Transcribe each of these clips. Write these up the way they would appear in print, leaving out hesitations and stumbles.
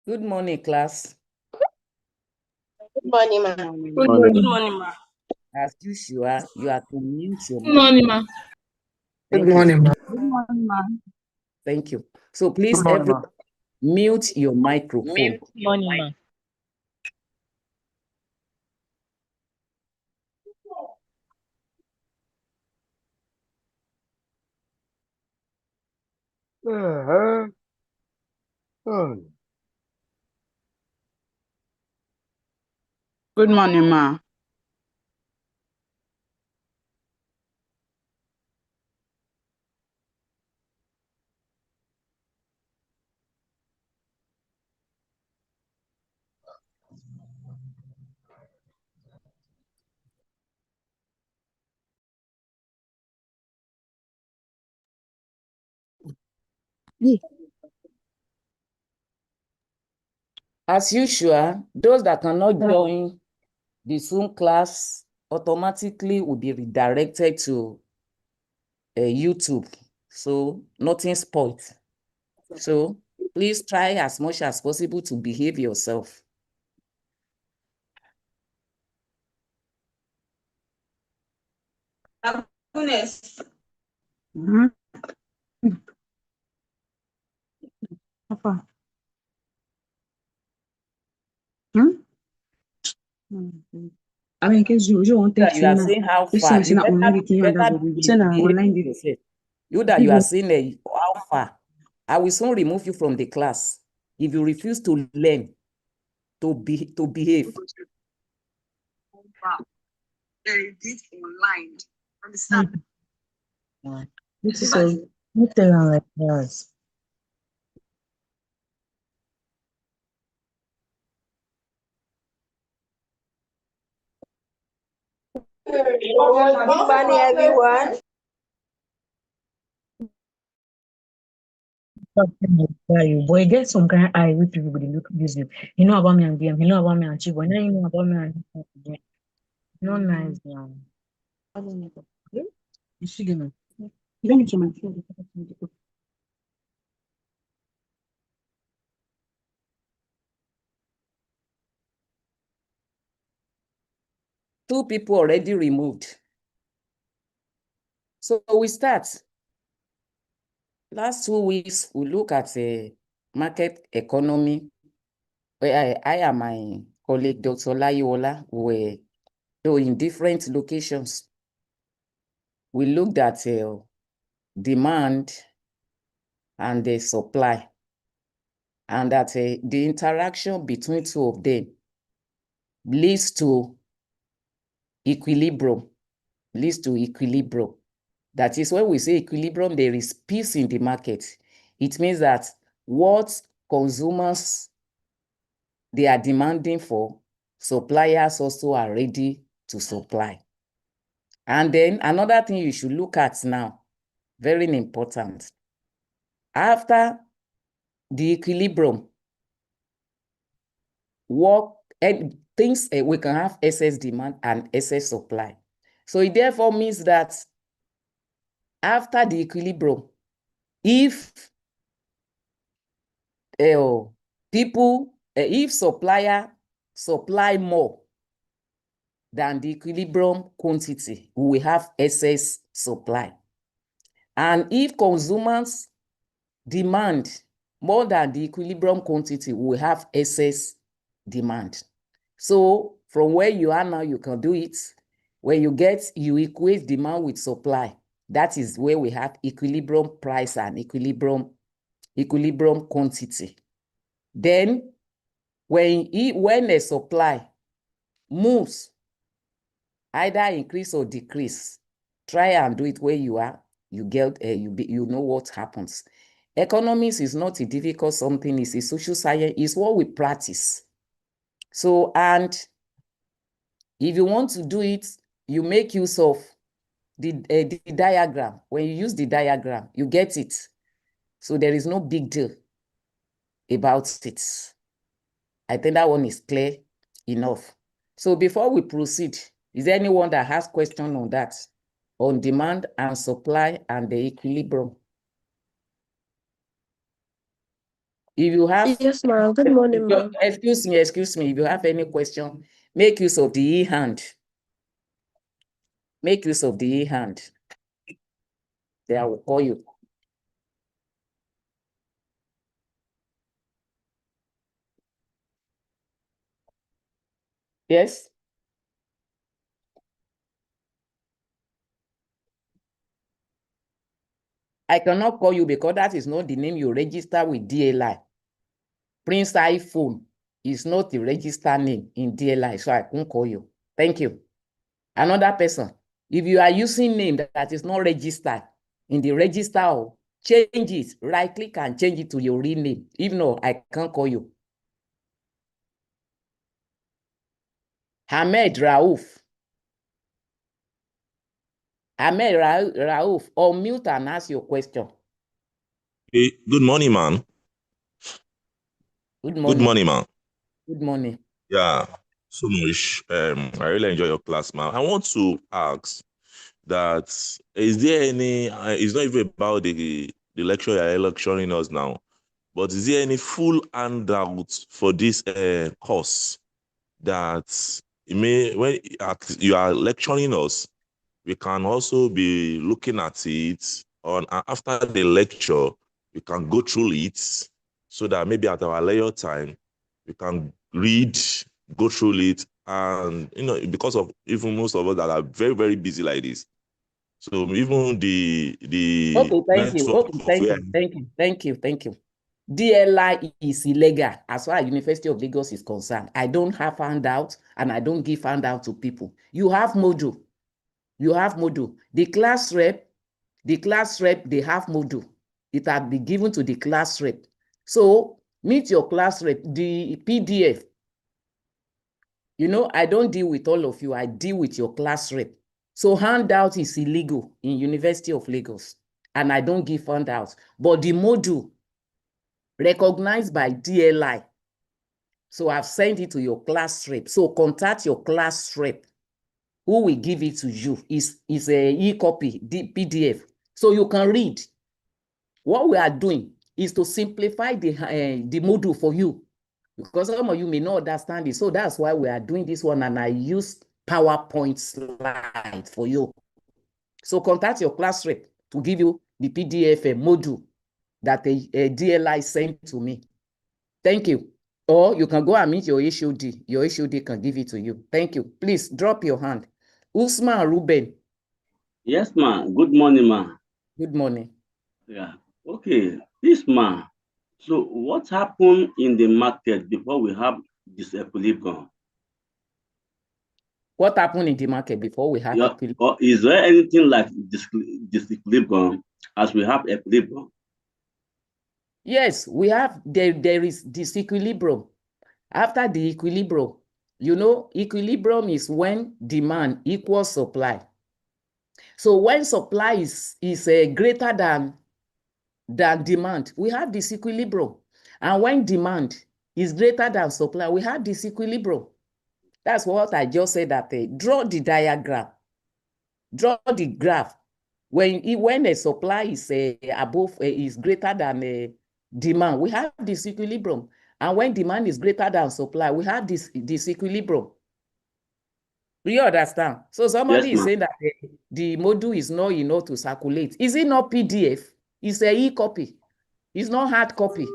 Good morning, class. Good morning, ma. Good morning, ma. As usual, you are to mute your Good morning, ma. Good morning, ma. Good morning, ma. Thank you. So please, everyone, mute your microphone. Good morning, ma. Good morning, ma. As usual, those that cannot join the Zoom class automatically will be redirected to YouTube. So nothing spoiled. So please try as much as possible to behave yourself. Goodness. Papa. I mean, because you want to You are saying how far. You better behave yourself. You that you are saying how far. I will soon remove you from the class if you refuse to learn to behave. This online. Understand? This is a like this. Good morning, everyone. Boy, get some kind of eye with people they look use you. You know about me and DM, you know about me and Chibo, now you know about me and DM. No nice now. You should give me. Let me my phone. Two people already removed. So we start. Last 2 weeks, we look at the market economy. Where I and my colleague, Dr. Layola, were in different locations. We looked at demand and the supply, and that the interaction between two of them leads to equilibrium. That is, when we say equilibrium, there is peace in the market. It means that what consumers they are demanding for, suppliers also are ready to supply. And then another thing you should look at now, very important. After the equilibrium, things we can have excess demand and excess supply. So it therefore means that after the equilibrium, if if supplier supply more than the equilibrium quantity, we will have excess supply. And if consumers demand more than the equilibrium quantity, we will have excess demand. So from where you are now, you can do it. When you equate demand with supply, that is where we have equilibrium price and equilibrium quantity. Then when a supply moves, either increase or decrease, try and do it where you are, you know what happens. Economics is not a difficult something, it's a social science, it's what we practice. So, and if you want to do it, you make use of the diagram. When you use the diagram, you get it. So there is no big deal. about it. I think that one is clear enough. So before we proceed, is there anyone that has question on that? On demand and supply and the equilibrium? If you have... Yes, ma'am. Good morning, ma'am. Excuse me. If you have any question, make use of the e-hand. Make use of the e-hand. Then I will call you. Yes? I cannot call you because that is not the name you register with DLI. Prince iPhone is not the register name in DLI, so I can't call you. Thank you. Another person, if you are using name that is not registered in the register, change it, right click and change it to your real name. If not, I can't call you. Ahmed Rauf. Ahmed Rauf, unmute and ask your question. Hey, good morning, man. Good morning. Good morning, man. Good morning. Yeah, so much. I really enjoy your class, man. I want to ask that is there any? It's not even about the lecture you're lecturing us now, but is there any full handout for this course that when you are lecturing us, we can also be looking at it on after the lecture, we can go through it so that maybe at our leisure time, we can read, go through it, and because of even most of us that are very, very busy like this. So even the Okay, thank you. network Okay, of where thank you. DLI is illegal as far as University of Lagos is concerned. I don't have handout and I don't give handout to people. You have module. The class rep, they have module. It has been given to the class rep. So meet your class rep, the PDF. I don't deal with all of you. I deal with your class rep. So handout is illegal in University of Lagos. And I don't give handouts. But the module recognized by DLI. So I've sent it to your class rep. So contact your class rep who will give it to you. Is a e-copy, the PDF. So you can read. What we are doing is to simplify the module for you because some of you may not understand it. So that's why we are doing this one and I use PowerPoint slide for you. So contact your class rep to give you the PDF module that a DLI sent to me. Thank you. Or you can go and meet your HOD. Your HOD can give it to you. Thank you. Please drop your hand. Usman Ruben. Yes, ma. Good morning, ma. Good morning. Yeah. Okay. This ma. So what happened in the market before we have this equilibrium? What happened in the market before we have equilibrium? Or is there anything like this equilibrium as we have equilibrium? Yes, we have, there is disequilibrium. After the equilibrium, equilibrium is when demand equals supply. So when supply is greater than demand, we have disequilibrium. And when demand is greater than supply, we have disequilibrium. That's what I just said that draw the diagram, draw the graph. When a supply is is greater than demand, we have disequilibrium. And when demand is greater than supply, we have this disequilibrium. Do you understand? So somebody is saying that the module is not enough to circulate. Is it not PDF? It's a e-copy. It's not hard copy.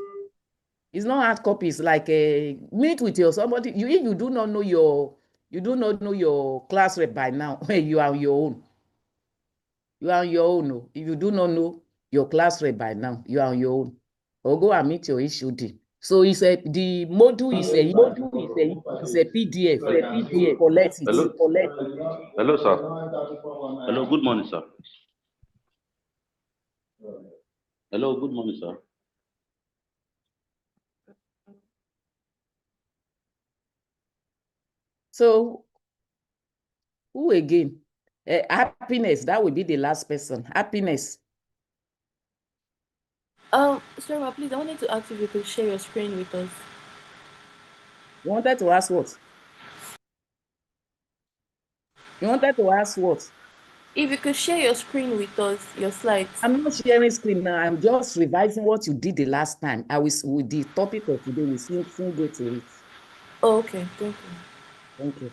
It's not hard copy. It's like meet with your somebody. If you do not know your class rep by now, you are on your own. You are on your own. If you do not know your class rep by now, you are on your own. Or go and meet your HOD. So the module is a PDF. So collect it. Hello. Hello, sir. Hello, good morning, sir. Hello, good morning, sir. So who again? Happiness, that will be the last person. Happiness. Sorry, ma, please, I wanted to ask if you could share your screen with us. You wanted to ask what? You wanted to ask what? If you could share your screen with us, your slides. I'm not sharing screen now. I'm just revising what you did the last time. I was with the topic of today. We soon go to it. Oh, okay, thank you. Thank you.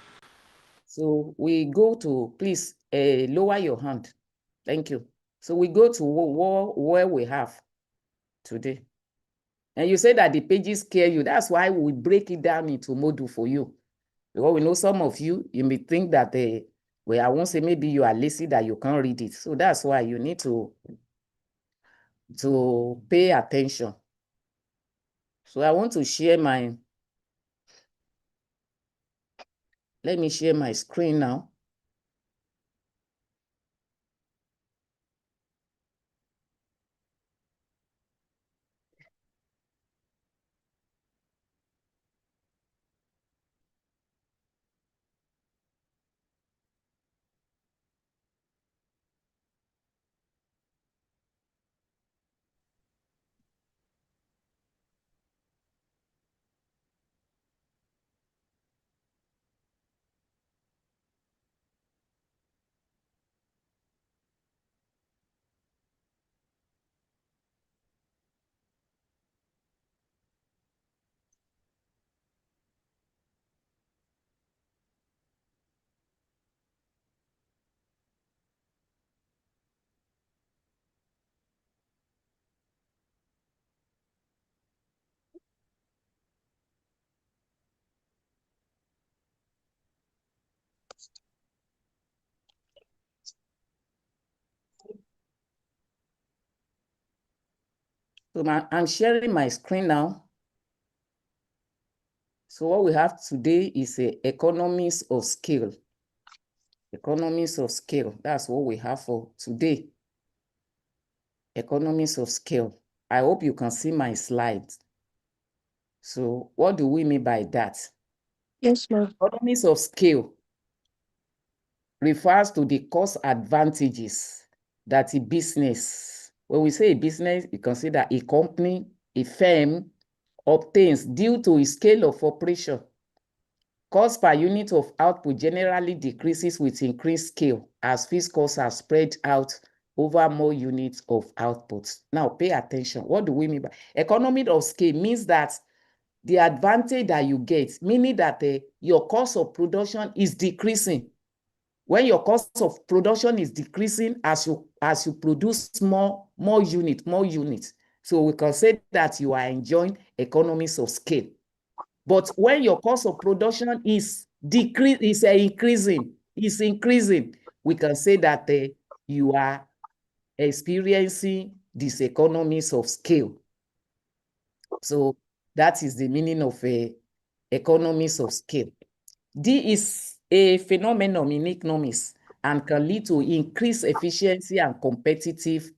So we go to, please lower your hand. Thank you. So we go to where we have today. And you say that the pages scare you. That's why we break it down into module for you. Because we know some of you, you may think that, well, I won't say maybe you are lazy that you can't read it. So that's why you need to pay attention. So I want to share let me share my screen now. So I'm sharing my screen now. So what we have today is economies of scale. Economies of scale. That's what we have for today. Economies of scale. I hope you can see my slides. So what do we mean by that? Yes, ma'am. Economies of scale refers to the cost advantages that a business, when we say a business, you consider a company, a firm, obtains due to a scale of operation. Cost per unit of output generally decreases with increased scale as fixed costs are spread out over more units of output. Now pay attention. What do we mean by economy of scale? Means that the advantage that you get, meaning that your cost of production is decreasing. When your cost of production is decreasing as you produce more units. So we can say that you are enjoying economies of scale. But when your cost of production is increasing, we can say that you are experiencing diseconomies of scale. So that is the meaning of economies of scale. D is a phenomenon in economics and can lead to increased efficiency and competitive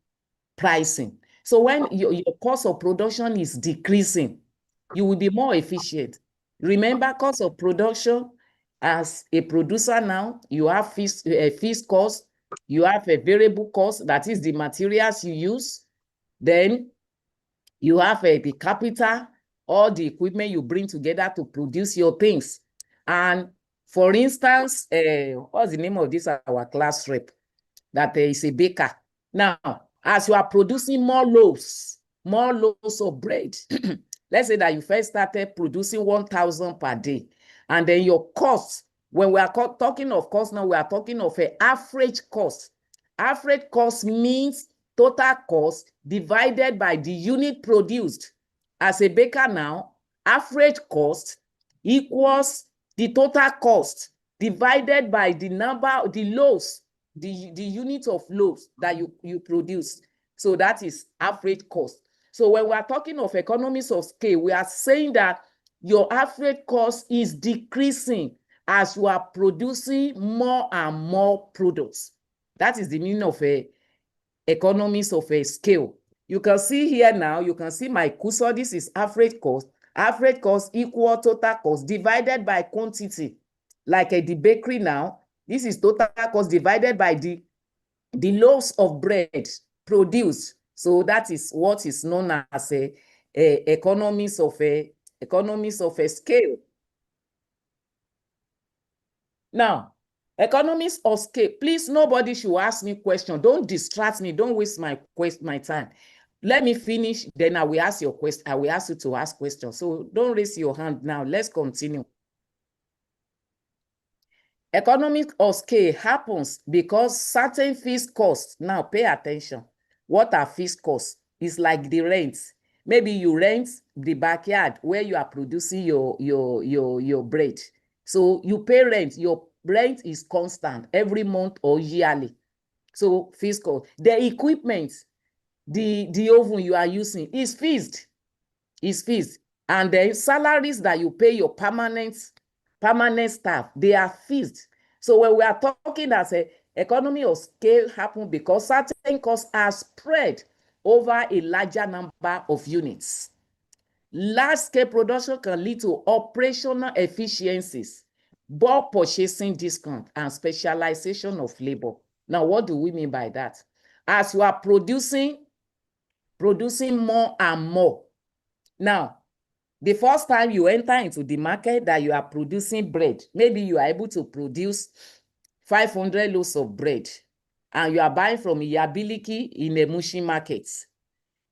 pricing. So when your cost of production is decreasing, you will be more efficient. Remember, cost of production, as a producer now, you have fixed cost, you have a variable cost, that is the materials you use. Then you have the capital, all the equipment you bring together to produce your things. And for instance, what's the name of this, our class rep? That is a baker. Now, as you are producing more loaves of bread, let's say that you first started producing 1,000 per day, and then your cost, when we are talking of cost now, we are talking of an average cost. Average cost means total cost divided by the unit produced. As a baker now, average cost equals the total cost divided by the number of the loaves, the unit of loaves that you produce. So that is average cost. So when we are talking of economies of scale, we are saying that your average cost is decreasing as you are producing more and more products. That is the meaning of economies of scale. You can see here now, you can see my cursor. This is average cost. Average cost equal total cost divided by quantity. Like the bakery now, this is total cost divided by the loaves of bread produced. So that is what is known as economies of a scale. Now, economies of scale. Please, nobody should ask me question. Don't distract me. Don't waste my time. Let me finish. Then I will ask your question. I will ask you to ask questions. So don't raise your hand now. Let's continue. Economies of scale happens because certain fixed costs. Now, pay attention. What are fixed costs? It's like the rent. Maybe you rent the backyard where you are producing your bread. So you pay rent. Your rent is constant every month or yearly. So fixed cost. The equipment, the oven you are using is fixed. Is fixed. And the salaries that you pay your permanent staff, they are fixed. So when we are talking as a economy of scale happen because certain costs are spread over a larger number of units. Large-scale production can lead to operational efficiencies, bulk purchasing discount, and specialization of labor. Now, what do we mean by that? As you are producing more and more. Now, the first time you enter into the market that you are producing bread, maybe you are able to produce 500 loaves of bread, and you are buying from Iyabiliki in a Mushin market.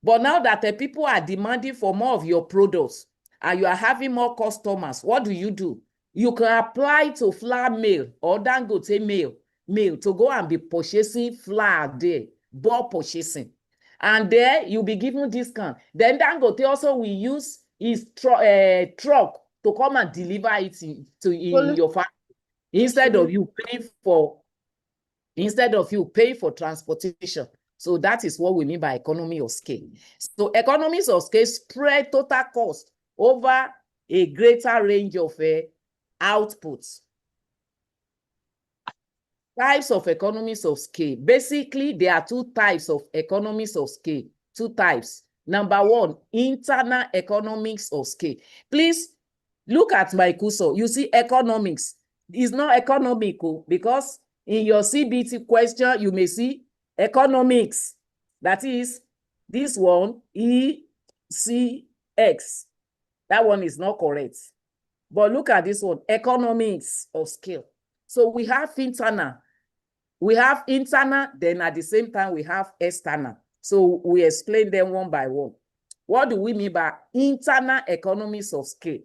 But now that the people are demanding for more of your products and you are having more customers, what do? You can apply to flour mill or Dangote mill to go and be purchasing flour there, bulk purchasing. And there you'll be given discount. Then Dangote also will use his truck to come and deliver it in your factory instead of you paying for transportation. So that is what we mean by economy of scale. So economies of scale spread total cost over a greater range of outputs. Types of economies of scale. Basically, there are two types of economies of scale. Two types. Number one, internal economics of scale. Please look at my cursor. You see economics. It's not economical because in your CBT question, you may see economics. That is this one, ECX. That one is not correct. But look at this one, economics of scale. So we have internal. We have internal, then at the same time, we have external. So we explain them one by one. What do we mean by internal economies of scale?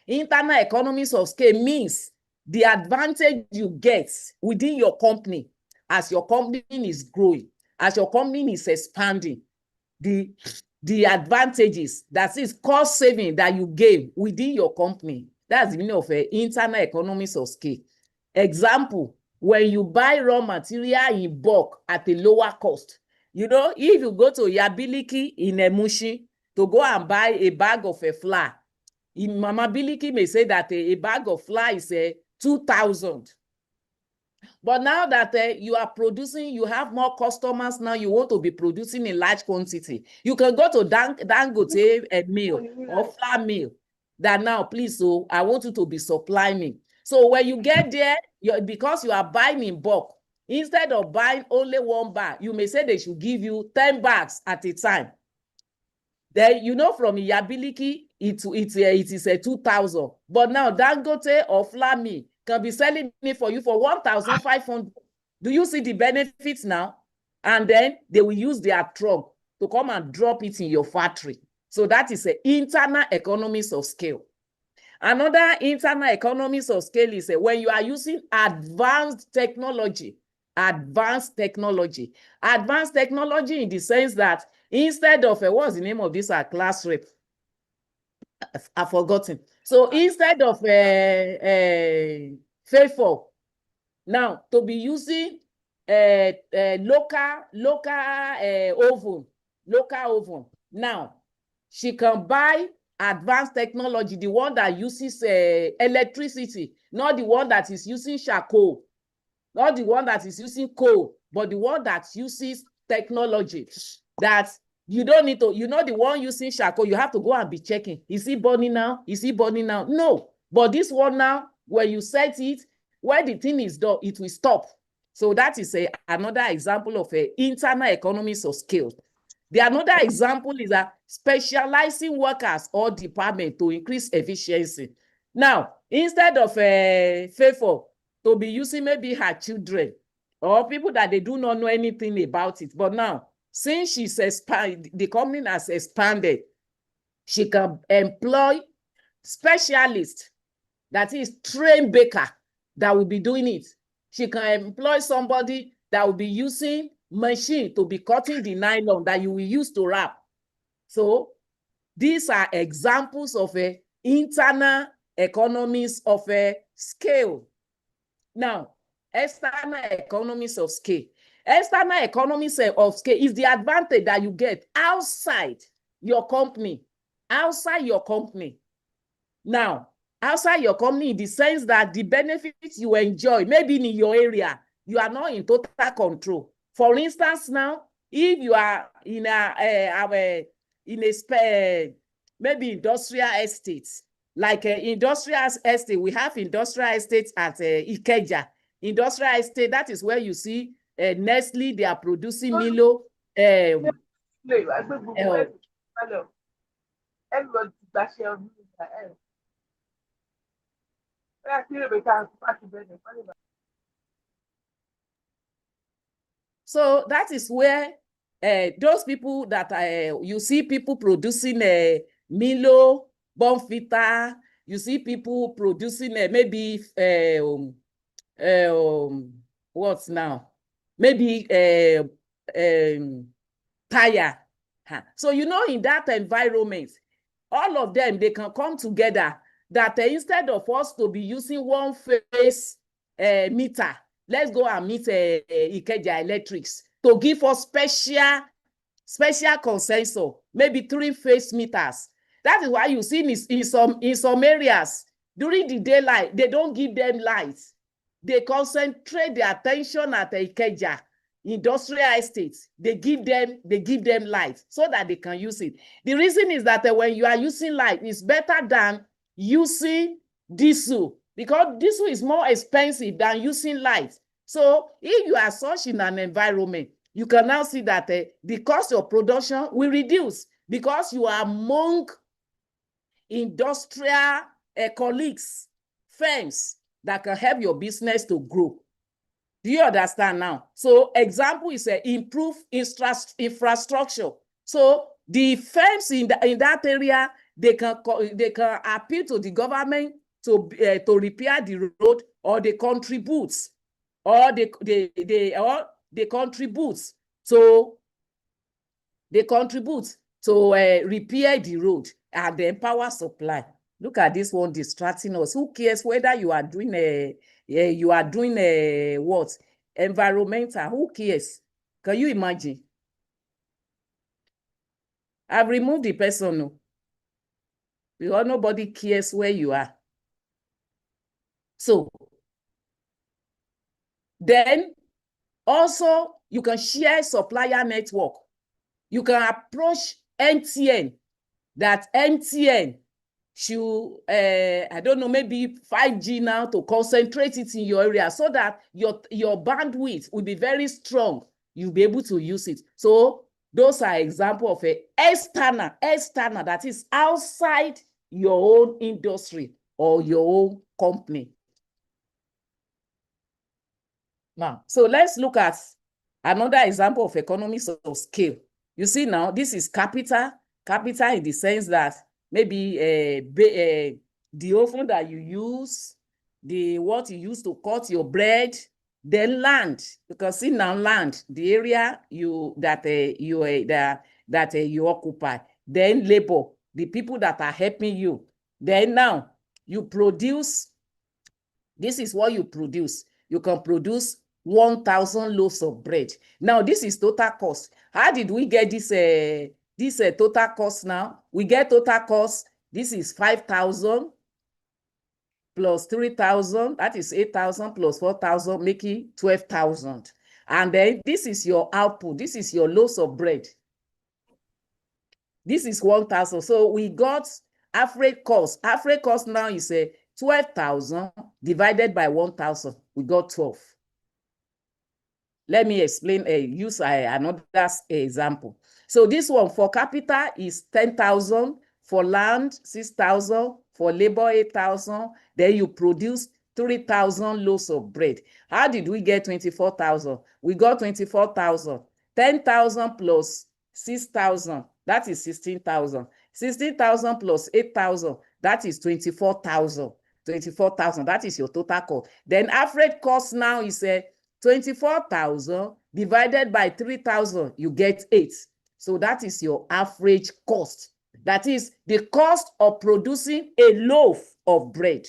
Internal economies of scale means the advantage you get within your company as your company is growing, as your company is expanding, the advantages, that is cost saving that you gain within your company. That's the meaning of internal economies of scale. Example, when you buy raw material in bulk at a lower cost. You know, if you go to Iyabiliki in Mushin to go and buy a bag of flour, Mama Biliki may say that a bag of flour is 2,000. But now that you are producing, you have more customers now, you want to be producing in large quantity. You can go to Dangote mill or flour mill that now, please, so I want you to be supplying me. So when you get there, because you are buying in bulk, instead of buying only one bag, you may say they should give you 10 bags at a time. Then, you know, from Iyabiliki, it is 2,000. But now Dangote or Flami can be selling it for you for 1,500. Do you see the benefits now? And then they will use their truck to come and drop it in your factory. So that is an internal economies of scale. Another internal economies of scale is when you are using advanced technology. Advanced technology in the sense that instead of what's the name of this class rep? I've forgotten. So instead of faithful, now to be using local oven. Now she can buy advanced technology, the one that uses electricity, not the one that is using charcoal, not the one that is using coal, but the one that uses technology that you don't need to, you know, the one using charcoal, you have to go and be checking. Is it burning now? Is it burning now? No. But this one now, when you set it, when the thing is done, it will stop. So that is another example of internal economies of scale. The another example is specializing workers or department to increase efficiency. Now, instead of favor to be using maybe her children or people that they do not know anything about it, but now, since she's expanded, the company has expanded, she can employ specialists, that is trained baker, that will be doing it. She can employ somebody that will be using machine to be cutting the nylon that you will use to wrap. So these are examples of internal economies of scale. Now, external economies of scale. External economies of scale is the advantage that you get outside your company. Outside your company. Now, outside your company in the sense that the benefits you enjoy, maybe in your area, you are not in total control. For instance, now, if you are in maybe industrial estates, like industrial estate, we have industrial estates at Ikeja. Industrial estate, that is where you see Nestle, they are producing Milo. So that is where those people that you see people producing Milo, Bonfita, you see people producing maybe what's now? Maybe tire. So you know, in that environment, all of them, they can come together that instead of us to be using one phase meter, let's go and meet Ikeja Electrics to give us special consensus, maybe 3-phase meters. That is why you see in some areas, during the daylight, they don't give them lights. They concentrate their attention at Ikeja industrial estates. They give them light so that they can use it. The reason is that when you are using light, it's better than using diesel, because diesel is more expensive than using light. So if you are such in an environment, you can now see that the cost of production will reduce because you are among industrial colleagues, firms that can help your business to grow. Do you understand now? So example is improve infrastructure. So the firms in that area, they can appeal to the government to repair the road, or they contribute, or they contribute. So they contribute to repair the road and then power supply. Look at this one distracting us. Who cares whether you are doing what? Environmental. Who cares? Can you imagine? I've removed the person. No. Because nobody cares where you are. So then also you can share supplier network. You can approach MTN, that MTN should, I don't know, maybe 5G now, to concentrate it in your area so that your bandwidth will be very strong. You'll be able to use it. So those are examples of external, that is outside your own industry or your own company. Now, so let's look at another example of economies of scale. You see now, this is capital in the sense that maybe the oven that you use, what you use to cut your bread, then land. You can see now land, the area you occupy. Then labor, the people that are helping you. Then now you produce. This is what you produce. You can produce 1,000 loaves of bread. Now, this is total cost. How did we get this total cost now? We get total cost. This is 5,000 plus 3,000. That is 8,000 plus 4,000, making 12,000. And then this is your output. This is your loaves of bread. This is 1,000. So we got average cost. Average cost now is 12,000 divided by 1,000. We got 12. let me explain, use another example. So this one for capital is 10,000, for land 6,000, for labor 8,000, then you produce 3,000 loaves of bread. How did we get 24,000? We got 24,000. 10,000 plus 6,000, that is 16,000. 16,000 plus 8,000, that is 24,000. 24,000, that is your total cost. Then average cost now is 24,000 divided by 3,000, you get 8. So that is your average cost. That is the cost of producing a loaf of bread.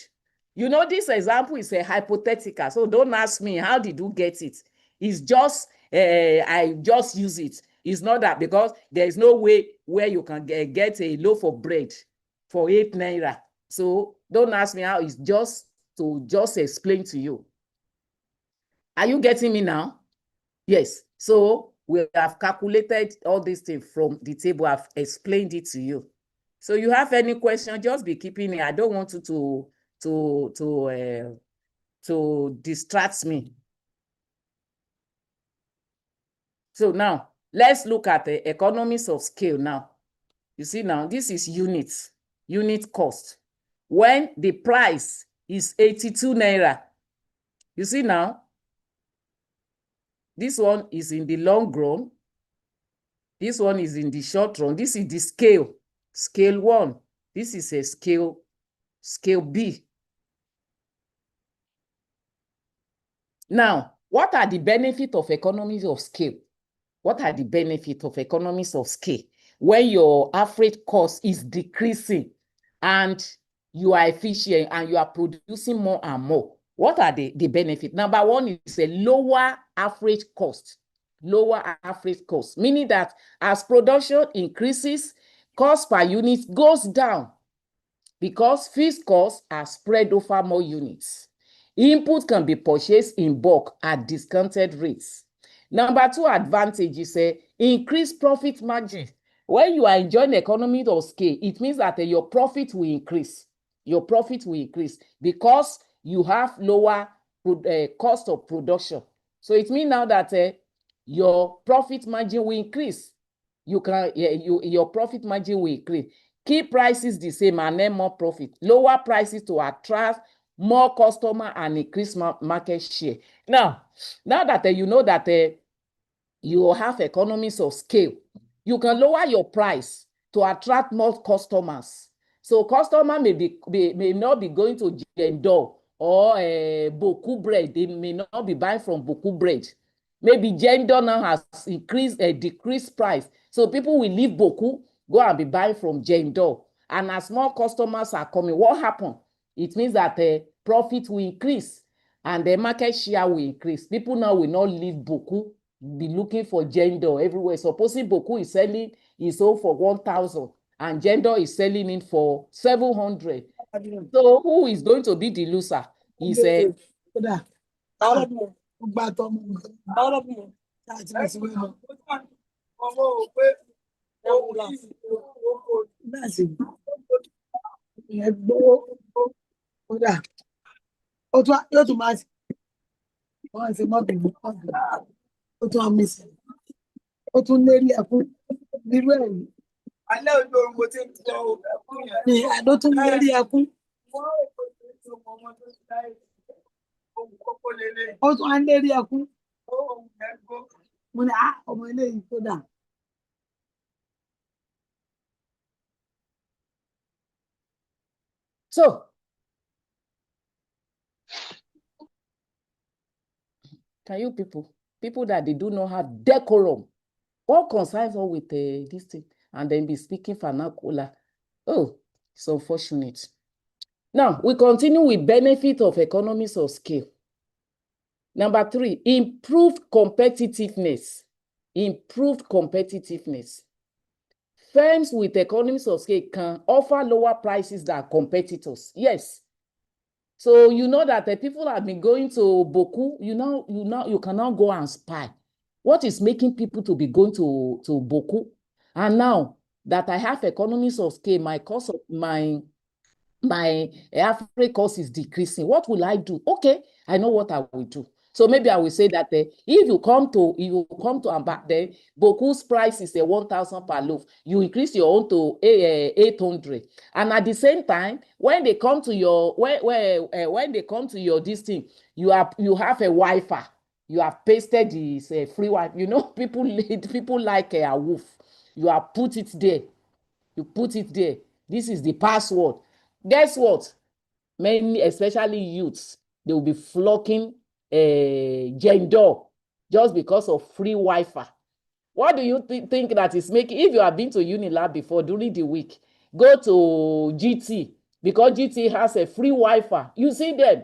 You know, this example is a hypothetical, so don't ask me, how did you get it? It's just, I just use it. It's not that, because there is no way where you can get a loaf of bread for 8 naira. So don't ask me how, it's just to explain to you. Are you getting me now? Yes. So we have calculated all these things from the table. I've explained it to you. So you have any question, just be keeping it. I don't want you to distract me. So now let's look at the economies of scale now. You see now, this is unit cost. When the price is 82 naira, you see now, this one is in the long run. This one is in the short run. This is the scale, scale 1. This is a scale B. Now, what are the benefits of economies of scale? What are the benefits of economies of scale? When your average cost is decreasing and you are efficient and you are producing more and more. What are the benefits? Number one is a lower average cost. Lower average cost, meaning that as production increases, cost per unit goes down because fixed costs are spread over more units. Input can be purchased in bulk at discounted rates. Number two advantage is increased profit margin. When you are enjoying economies of scale, it means that your profit will increase. Your profit will increase because you have lower cost of production. So it means now that your profit margin will increase. Your profit margin will increase. Keep prices the same and earn more profit. Lower prices to attract more customer and increase market share. Now that you know that you have economies of scale, you can lower your price to attract more customers. So customer may not be going to Jendol or Boku bread. They may not be buying from Boku bread. Maybe Jendol now has decreased price. So people will leave Boku, go and be buying from Jendol. And as more customers are coming, what happens? It means that the profit will increase and the market share will increase. People now will not leave Boku, be looking for Jendol everywhere. Supposing Boku is selling his own for 1,000 and Jendol is selling it for 700. So who is going to be the loser? He said, so can you people that they do not have decorum, what concerns all with this thing, and then be speaking vernacular? Oh, it's unfortunate. Now, we continue with benefit of economies of scale. Number 3, improved competitiveness. Improved competitiveness. Firms with economies of scale can offer lower prices than competitors. Yes. So you know that the people have been going to Boku. You can now go and spy. What is making people to be going to Boku? And now that I have economies of scale, my cost of my average cost is decreasing. What will I do? Okay, I know what I will do. So maybe I will say that if you come to Amba, then Boku's price is 1,000 per loaf. You increase your own to 800, and at the same time, when they come to your when they come to your this thing, you have a Wi-Fi. You have pasted this free Wi-Fi. You know, people like a wolf. You have put it there. You put it there. This is the password. Guess what? Many, especially youths, they will be flocking gender just because of free Wi-Fi. What do you think that is making? If you have been to Unilab before during the week, go to GT, because GT has a free Wi-Fi. You see them,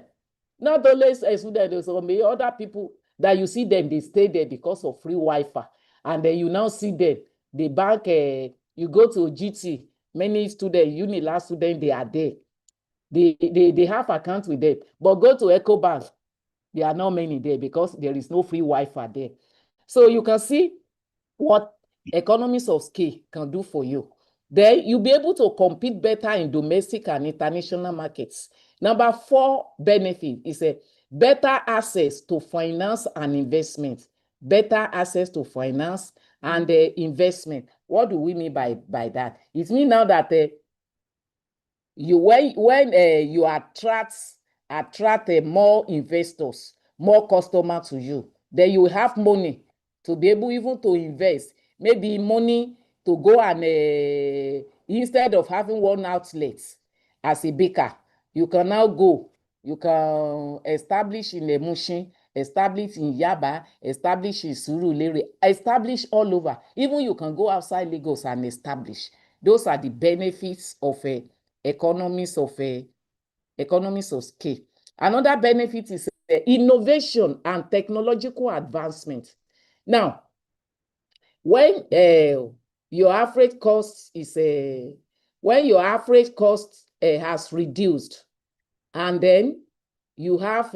not only students, so many other people that you see them, they stay there because of free Wi-Fi. And then you now see them, the bank, you go to GT, many students, Unilab students, they are there. They have accounts with them. But go to EcoBank, there are not many there because there is no free Wi-Fi there. So you can see what economies of scale can do for you. Then you'll be able to compete better in domestic and international markets. Number 4 benefit is a better access to finance and investment. Better access to finance and investment. What do we mean by that? It means now that when you attract more investors, more customers to you, then you have money to be able even to invest, maybe money to go and instead of having one outlet as a baker, you can now go, you can establish in Mushin, establish in Yaba, establish in Surulere, establish all over. Even you can go outside Lagos and establish. Those are the benefits of economies of scale. Another benefit is innovation and technological advancement. Now, when your average cost is has reduced, and then you have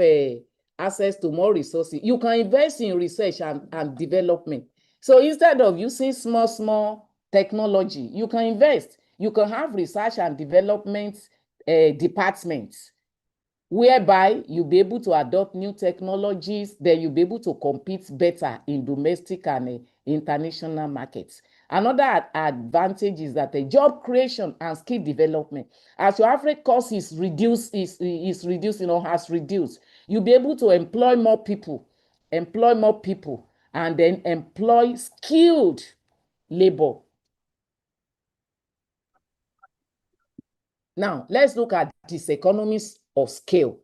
access to more resources, you can invest in research and development. So instead of using small technology, you can invest. You can have research and development departments, whereby you'll be able to adopt new technologies, then you'll be able to compete better in domestic and international markets. Another advantage is that the job creation and skill development. As your average cost is reduced, has reduced, you'll be able to employ more people, and then employ skilled labor. Now, let's look at diseconomies of scale.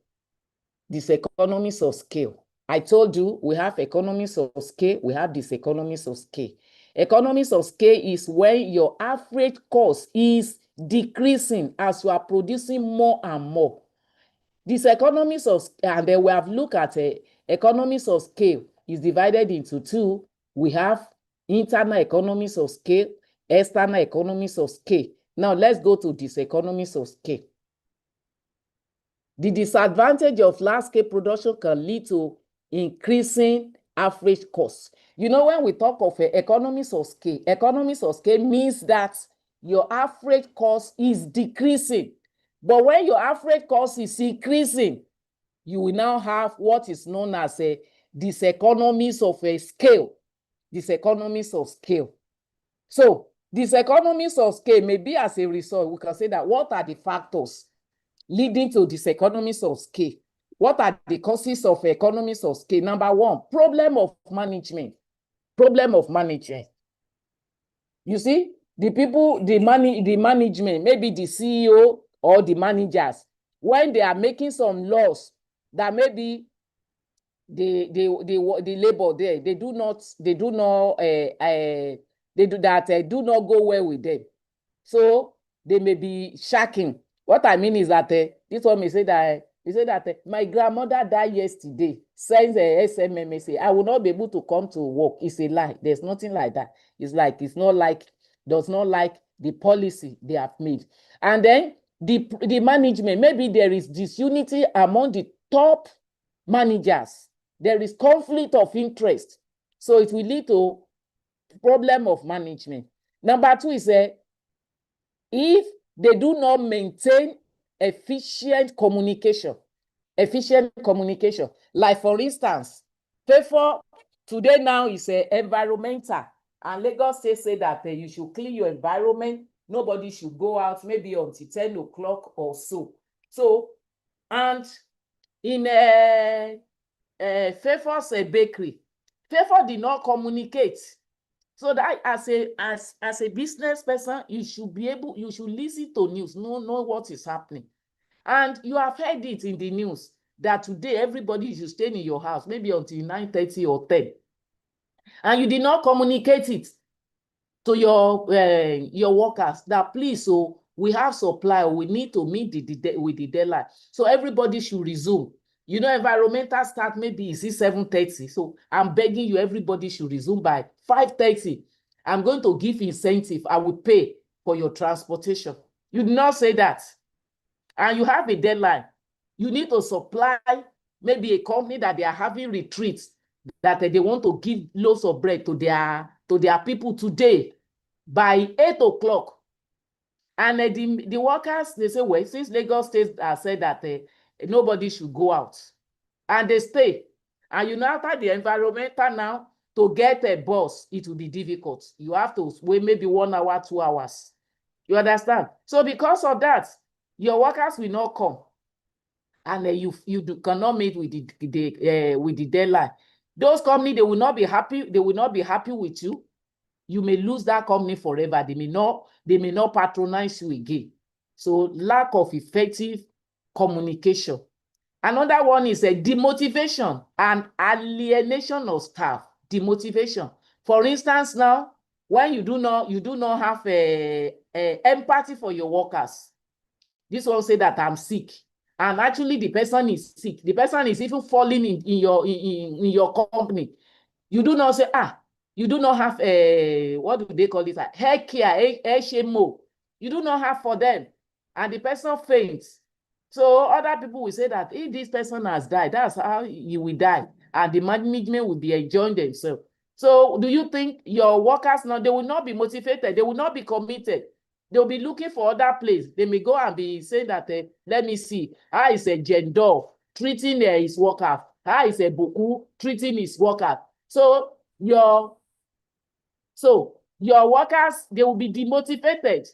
Diseconomies of scale. I told you we have economies of scale, we have diseconomies of scale. Economies of scale is when your average cost is decreasing as you are producing more and more. Diseconomies of scale, and then we have looked at economies of scale is divided into 2. We have internal economies of scale, external economies of scale. Now let's go to diseconomies of scale. The disadvantage of large-scale production can lead to increasing average costs. You know, when we talk of economies of scale means that your average cost is decreasing. But when your average cost is increasing, you will now have what is known as a diseconomies of a scale. Diseconomies of scale. So, diseconomies of scale may be as a result. We can say that what are the factors leading to diseconomies of scale? What are the causes of economies of scale? Number 1, problem of management. Problem of management. You see, the people, the management, maybe the CEO or the managers, when they are making some laws that maybe the labor there, they do not go well with them. So they may be shacking. What I mean is that this one may say that my grandmother died yesterday. Sends a SMM, say I will not be able to come to work. It's a lie. There's nothing like that. Does not like the policy they have made. And then the management, maybe there is disunity among the top managers. There is conflict of interest. So it will lead to problem of management. Number 2 is if they do not maintain efficient communication. Like, for instance, Favor today now is environmental, and Lagos State say that you should clean your environment. Nobody should go out maybe until 10 o'clock or so. So, and in Favor's bakery, Favor did not communicate. So that as a business person, you should listen to news, know what is happening. And you have heard it in the news that today everybody should stay in your house maybe until 9:30 or 10. And you did not communicate it to your workers that please, so we have supply, we need to meet with the deadline. So everybody should resume. You know, environmental start maybe is 7:30. So I'm begging you, everybody should resume by 5:30. I'm going to give incentive. I will pay for your transportation. You did not say that. And you have a deadline. You need to supply maybe a company that they are having retreats, that they want to give loaves of bread to their people today by 8 o'clock. And the workers, they say, well, since Lagos State has said that nobody should go out, and they stay. And you know, after the environmental now, to get a bus, it will be difficult. You have to wait maybe 1 hour, 2 hours. You understand? So because of that, your workers will not come, and you cannot meet with the deadline. Those companies, they will not be happy. They will not be happy with you. You may lose that company forever. They may not patronize you again. So lack of effective communication. Another one is a demotivation and alienation of staff. Demotivation. For instance, now when you do not have empathy for your workers. This one say that I'm sick, and actually the person is sick. The person is even falling in your company. You do not say, you do not have what do they call it? Hair care, HMO. You do not have for them, and the person faints. So other people will say that if this person has died, that's how he will die, and the management will be enjoying themselves. So do you think your workers now, they will not be motivated, they will not be committed? They'll be looking for other place. They may go and be saying that, let me see, how is a gender treating his worker? How is a Boku treating his worker? So your workers, they will be demotivated.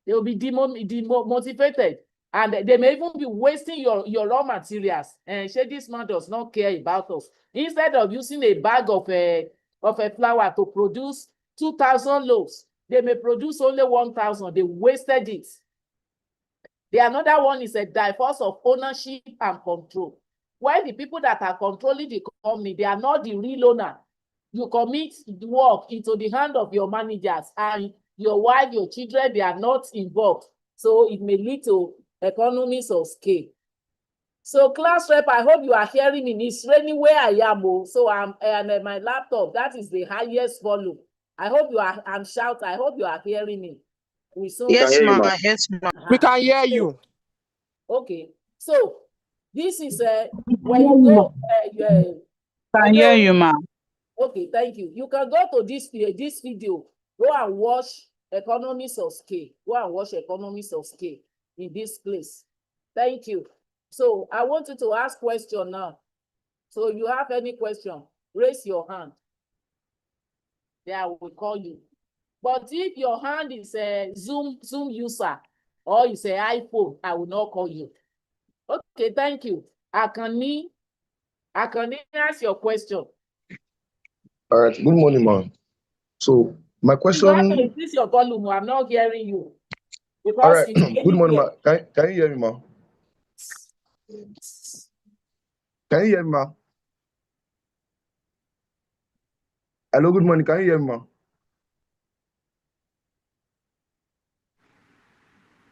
They will be demotivated. And they may even be wasting your raw materials. And this man does not care about us. Instead of using a bag of a flour to produce 2,000 loaves, they may produce only 1,000. They wasted it. The another one is a divorce of ownership and control. When the people that are controlling the company, they are not the real owner. You commit the work into the hand of your managers, and your wife, your children, they are not involved. So it may lead to economies of scale. So class rep, I hope you are hearing me. It's raining where I am. So I'm and my laptop, that is the highest volume. I hope I'm shouting. I hope you are hearing me. Yes, ma'am. Yes, ma'am. We can hear you. Okay. So this is when you go. Can hear you, ma'am. Okay, thank you. You can go to this video. Go and watch economies of scale. Go and watch economies of scale in this place. Thank you. So I want you to ask question now. So if you have any question, raise your hand. Yeah, I will call you. But if your hand is a Zoom user or it's an iPhone, I will not call you. Okay, thank you. Akani, ask your question. All right. Good morning, ma'am. So my question. You have to increase your volume. I'm not hearing you. Because all right. Good morning, ma'am. Can you hear me, ma'am? Can you hear me, ma'am? Hello. Good morning. Can you hear me, ma'am?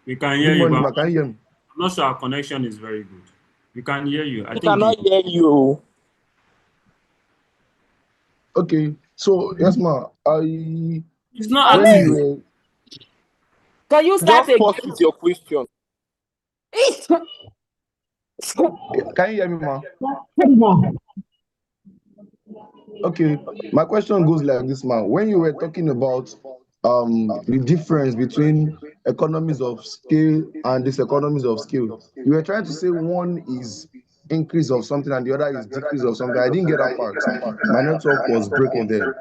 We can hear you. Good morning, can you hear me? I'm not sure our connection is very good. We can hear you. I cannot hear you. Okay. So yes, ma'am. It's not active. Can you start Just pause with your question? Can you hear me, ma'am? Okay. My question goes like this, ma'am. When you were talking about the difference between economies of scale and diseconomies of scale, you were trying to say one is increase of something and the other is decrease of something. I didn't get that part. My network was breaking there.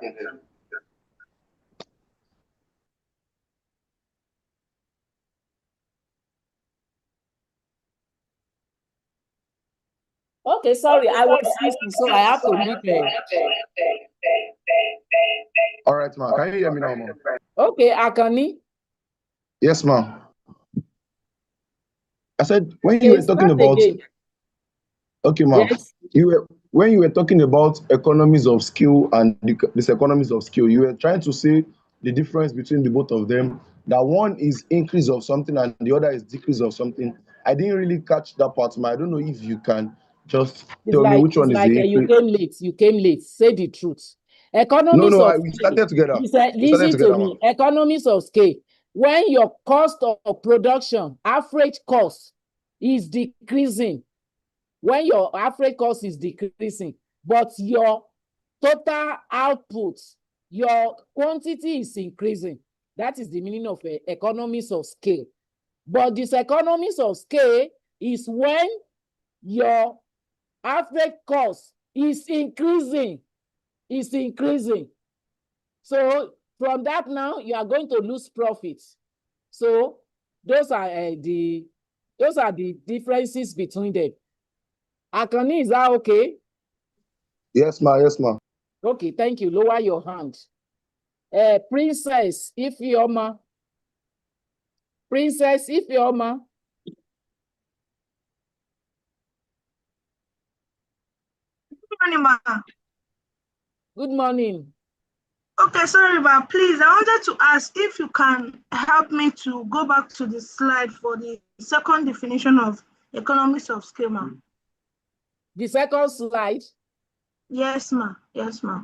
Okay, sorry, I was listening, so I have to leave it. All right, ma'am. Can you hear me now, ma'am? Okay, Akani. Yes, ma'am. I said when Okay, you were talking about again. okay, ma'am. Yes. When you were talking about economies of skill and diseconomies of skill, you were trying to say the difference between the both of them. That one is increase of something and the other is decrease of something. I didn't really catch that part, ma'am. I don't know if you can just tell me which one is the you increase. came late. You came late. Say the truth. Economies No, of we scale. started together. He said, We started listen to together, me. ma'am. Economies of scale. When your cost of production, average cost, is decreasing, when your average cost is decreasing, but your total output, your quantity is increasing. That is the meaning of economies of scale. But this economies of scale is when your average cost is increasing. So from that now, you are going to lose profits. So those are the differences between them. Akani, is that okay? Yes, ma'am. Yes, ma'am. Okay, thank you. Lower your hand. Princess Ifeoma. Princess Ifeoma. Good morning, ma. Good morning. Okay, sorry, but please, I wanted to ask if you can help me to go back to the slide for the second definition of economies of scale, ma. The second slide. Yes, ma. Yes, ma.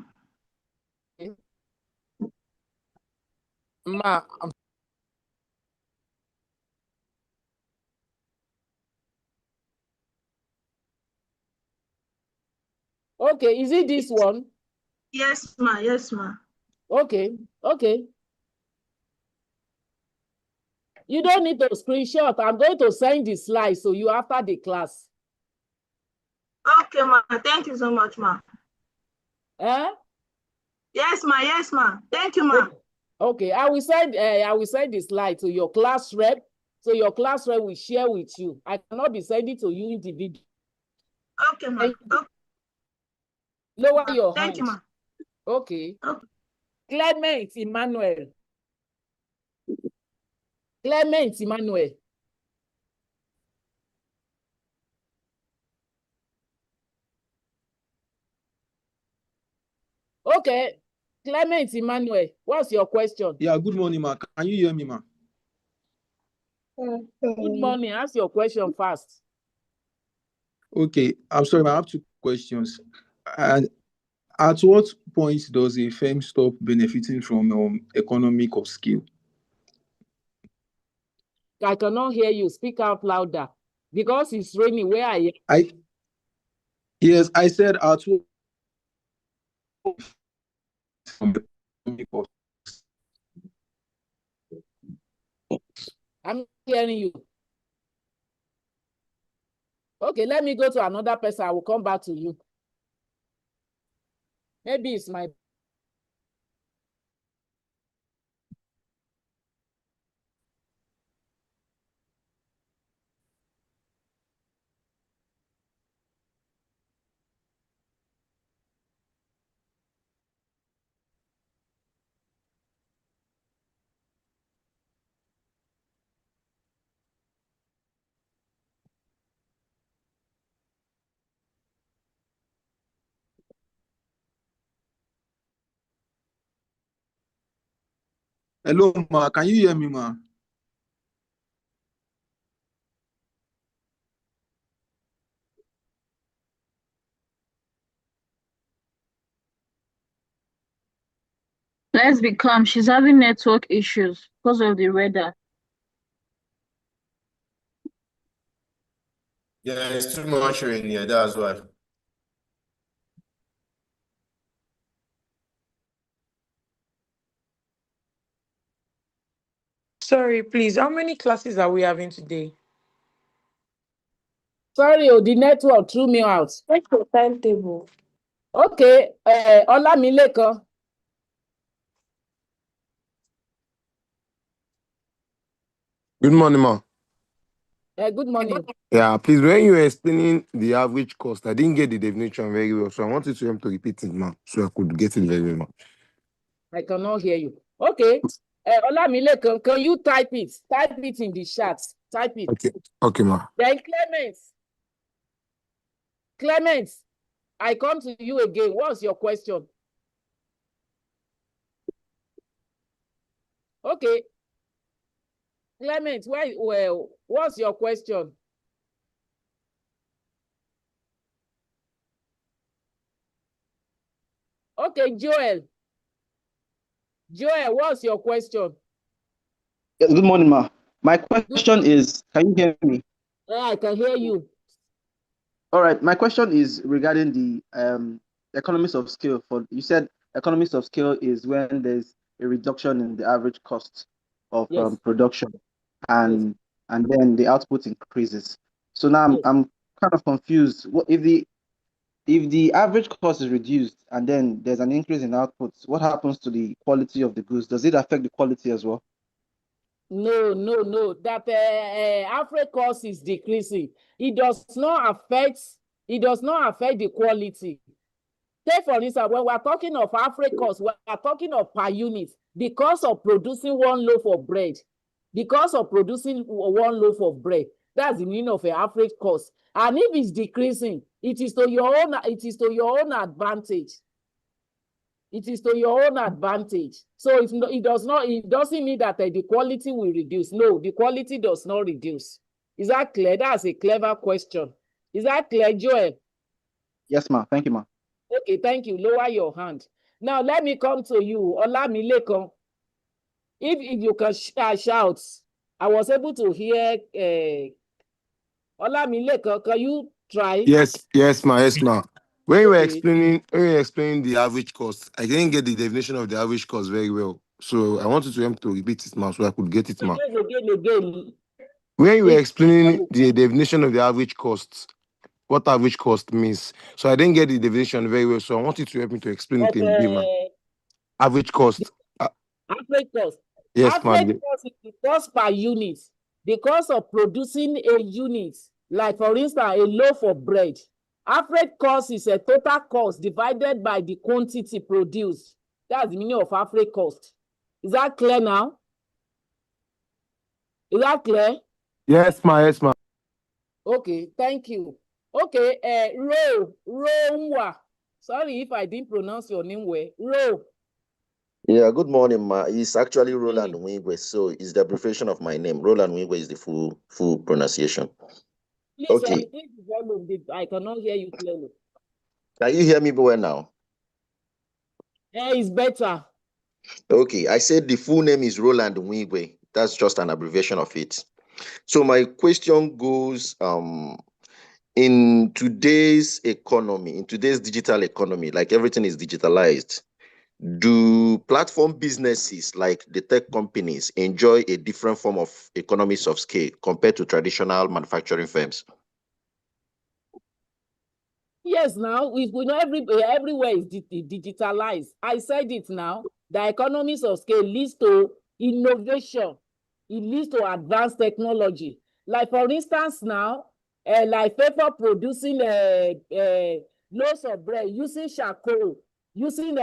Ma, Okay, is it this one? Yes, ma. Yes, ma. Okay. You don't need to screenshot. I'm going to send the slide so you after the class. Okay, ma. Thank you so much, ma. Eh? Yes, ma. Yes, ma. Thank you, ma. Okay, I will send the slide to your class rep. So your class rep will share with you. I cannot be sending to you individually. Okay, ma. Okay. Lower your Thank hand. you, ma. Okay. Okay. Clement Emmanuel. Clement Emmanuel. Okay. Clement Emmanuel, what's your question? Yeah, good morning, ma. Can you hear me, ma? Good morning. Ask your question fast. Okay, I'm sorry, I have two questions. And at what point does a firm stop benefiting from economic of scale? I cannot hear you. Speak out louder. Because it's raining where I am. Yes, I said at what from economic of I'm hearing you. Okay, let me go to another person. I will come back to you. Maybe it's my... Hello, ma. Can you hear me, ma? Let's be calm. She's having network issues because of the weather. Yeah, it's too much rain here, that's why. Sorry, please. How many classes are we having today? Sorry, the network threw me out. What's your timetable? Okay, Olamilekan. Good morning, ma. Good morning. Yeah, please, when you were explaining the average cost, I didn't get the definition very well, so I wanted to repeat it, ma, so I could get it very well, ma. I cannot hear you. Okay, Olamilekan, can you type it? Type it in the chat. Type it. Okay, ma. Then Clement, I come to you again. What's your question? Okay. Clement, what's your question? Okay, Joel. Joel, what's your question? Yes, good morning, ma. My question is, can you hear me? Yeah, I can hear you. All right, my question is regarding the economies of scale. You said economies of scale is when there's a reduction in the average cost of production, and then the output increases. So now I'm kind of confused. What if the average cost is reduced and then there's an increase in output? What happens to the quality of the goods? Does it affect the quality as well? No. That average cost is decreasing. It does not affect the quality. Take for instance, when we're talking of average cost, we're talking of per unit. The cost of producing one loaf of bread. That's the meaning of an average cost. And if it's decreasing, it is to your own advantage. So it doesn't mean that the quality will reduce. No, the quality does not reduce. Is that clear? That's a clever question. Is that clear, Joel? Yes, ma. Thank you, ma. Okay, thank you. Lower your hand. Now let me come to you, Olamilekan. If you can shout, I was able to hear Olamilekan. Can you try? Yes, ma. When you were explaining the average cost, I didn't get the definition of the average cost very well. So I wanted to repeat it, ma, so I could get it, ma. Again. When you were explaining the definition of the average cost, what average cost means, so I didn't get the definition very well. So I wanted to help me to explain it in a average cost. Average cost. Yes, average cost is the cost per unit. The cost of producing a unit, like for instance, a loaf of bread. Average cost is a total cost divided by the quantity produced. That's the meaning of average cost. Is that clear now? Is that clear? Yes, ma. Okay, thank you. Okay, Rowa. Sorry if I didn't pronounce your name well. Ro. Yeah, good morning, ma. It's actually Roland Wingwe, so it's the abbreviation of my name. Roland Wingwe is the full pronunciation. Please, Okay. I cannot hear you clearly. Can you hear me well now? Yeah, it's better. Okay, I said the full name is Roland Wingwe. That's just an abbreviation of it. So my question goes, in today's economy, in today's digital economy, like everything is digitalized, do platform businesses like the tech companies enjoy a different form of economies of scale compared to traditional manufacturing firms? Yes, now we know everywhere is digitalized. I said it now. The economies of scale leads to innovation. It leads to advanced technology. Like for instance, now, like paper producing loaves of bread using charcoal, using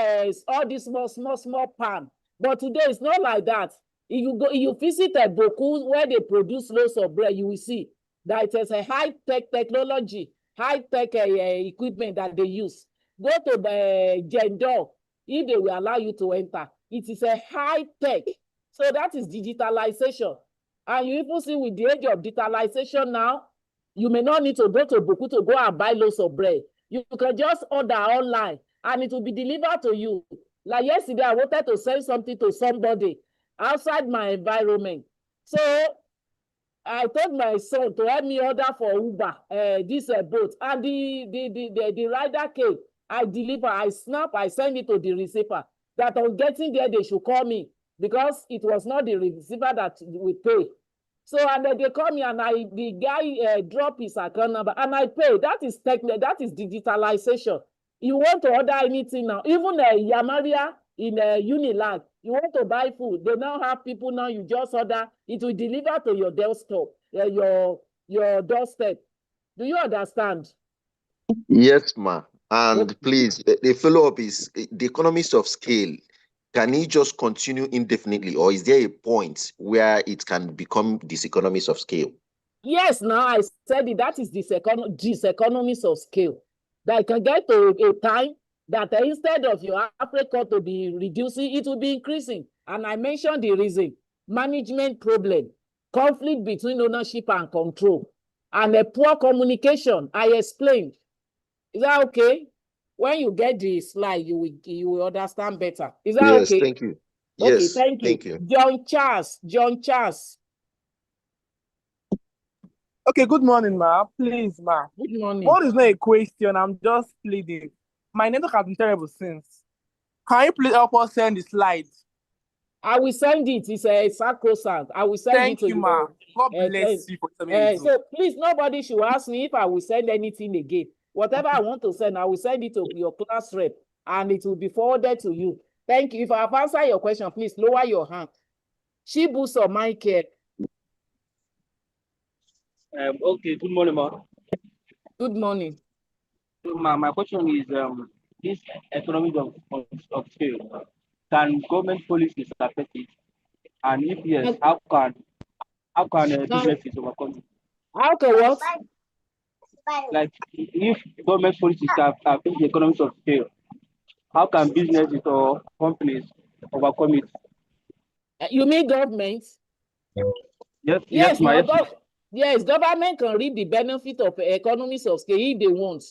all these small pan. But today it's not like that. If you visit a Boku where they produce loaves of bread, you will see that it is a high-tech technology, high-tech equipment that they use. Go to the Jendor, if they will allow you to enter. It is a high-tech. So that is digitalization. And you even see with the age of digitalization now, you may not need to go to Boku to go and buy loaves of bread. You can just order online and it will be delivered to you. Like yesterday, I wanted to send something to somebody outside my environment. So I told my son to help me order for Uber, this boat. And the rider came. I deliver, I snap, I send it to the receiver. That on getting there, they should call me because it was not the receiver that we pay. So and then they come here and the guy drop his account number and I pay. That is digitalization. You want to order anything now, even Yamaria in Unilag, you want to buy food, they now have people now, you just order, it will deliver to your desktop, your doorstep. Do you understand? Yes, ma. And Okay. please, the follow-up is the economies of scale. Can it just continue indefinitely, or is there a point where it can become diseconomies of scale? Yes, now I said it, that is diseconomies of scale. That can get to a time that instead of your Africa to be reducing, it will be increasing. And I mentioned the reason: management problem, conflict between ownership and control, and a poor communication. I explained. Is that okay? When you get the slide, you will understand better. Is that Yes, okay? thank you. Okay, Yes, thank you. thank you. John Charles. Okay, good morning, ma. Please, ma. Good morning. What is not a question? I'm just pleading. My network has been terrible since. Can you please help us send the slides? I will send it. It's a sacrosanct. I will send Thank it to you, ma. God bless you for sending it. So please, nobody should ask me if I will send anything again. Whatever I want to send, I will send it to your class rep and it will be forwarded to you. Thank you. If I have answered your question, please lower your hand. Shibus or Michael. Okay, good morning, ma. Good morning. So, my question is this economies of scale, can government policies affect it? And if yes, how can businesses overcome it? How can what? Like if government policies can affect the economies of scale, how can businesses or companies overcome it? You mean government? Yes, ma. Yes, government can reap the benefit of economies of scale if they want.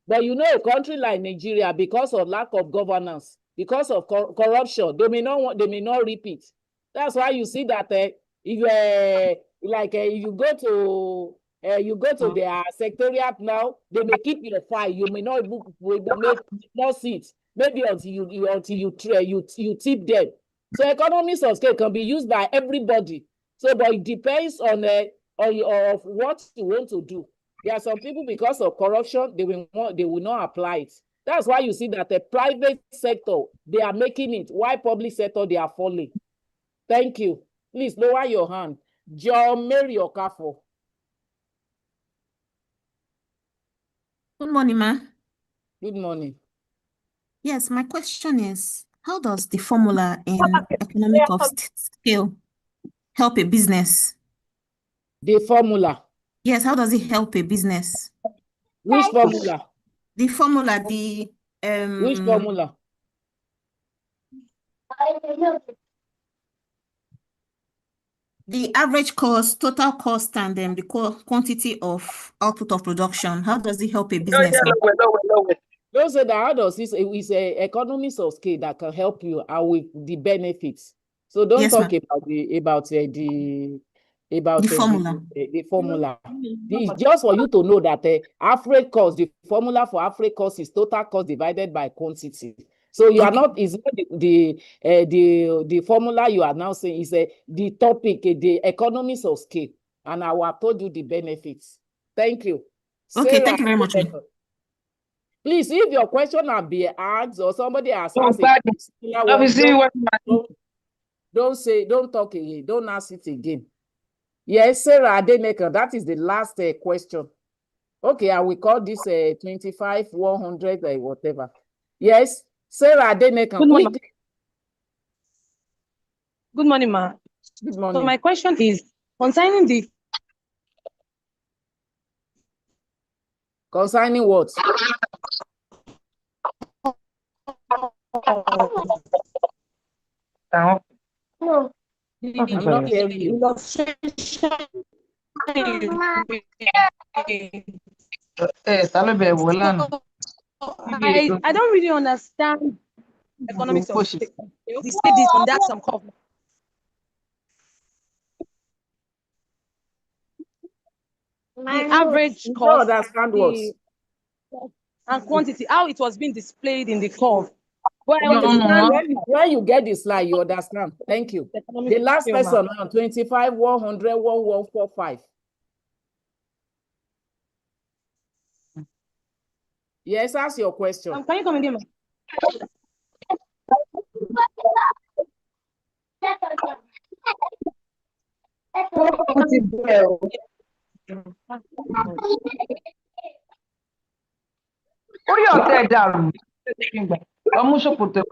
But you know, a country like Nigeria, because of lack of governance, because of corruption, they may not reap it. That's why you see that if you go to their secretariat now, they may keep your file. You may not see it. Maybe until you tip them. So economies of scale can be used by everybody. So, but it depends on what you want to do. There are some people, because of corruption, they will not apply it. That's why you see that the private sector, they are making it, while public sector, they are falling. Thank you. Please lower your hand. John Mary Okafo. Good morning, ma. Good morning. Yes, my question is, how does the formula in economic of scale help a business? The formula? Yes, how does it help a business? Which formula? The formula, Which formula? The average cost, total cost, and then the quantity of output of production. How does it help a business? Don't say that. How does it's economies of scale that can help you out with the benefits. So don't talk about the formula. The formula. It's just for you to know that average cost, the formula for average cost is total cost divided by quantity. So you are not, it's not the formula you are now saying, is the topic, the economies of scale. And I will have told you the benefits. Thank you. Okay, Sarah, thank you very much. Please, if your question has been asked or somebody has asked don't talk again. Don't ask it again. Yes, Sarah Adeneka, that is the last question. Okay, I will call this 25, 100, whatever. Yes, Sarah Adeneka. Good morning. Good morning, ma. Good morning. So my question is concerning what? No. I'm not hearing you. I don't really understand economics of scale. They say this on that some cover. The average cost and quantity, how it was being displayed in the curve. But I understand When you get the slide, you understand. Thank you. The last person now, 25, 100, 1145. Yes, ask your question. Can you come again, ma'am? Orí ọ̀tẹ̀ dàrú. Ọmú ṣòkòtò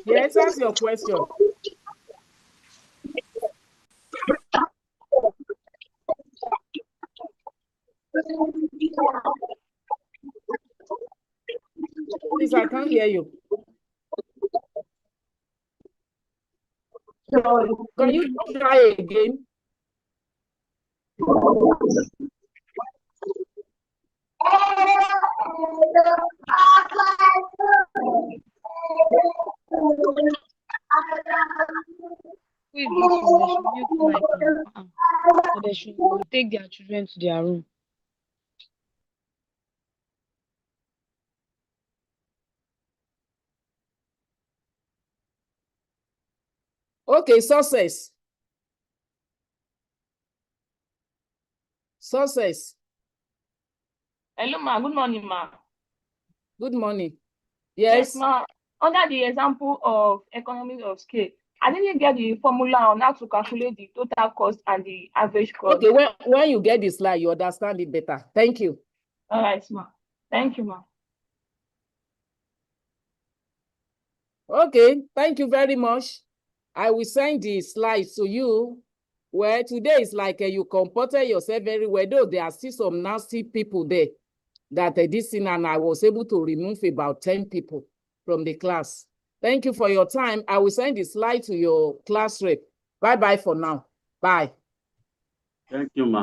Yes, ask your question. Please, I can't hear you. Can you try again? They should take their children to their room. Okay, success. Success. Hello, ma. Good morning, ma. Good morning. Yes, Yes. ma. Under the example of economies of scale, I didn't get the formula on how to calculate the total cost and the average cost. Okay, when you get the slide, you understand it better. Thank you. All right, ma. Thank you, ma. Okay, thank you very much. I will send the slides to you. Well, today is like you comported yourself very well, though there are still some nasty people there that this thing, and I was able to remove about 10 people from the class. Thank you for your time. I will send the slide to your class rep. Bye-bye for now. Bye. Thank you, ma'am.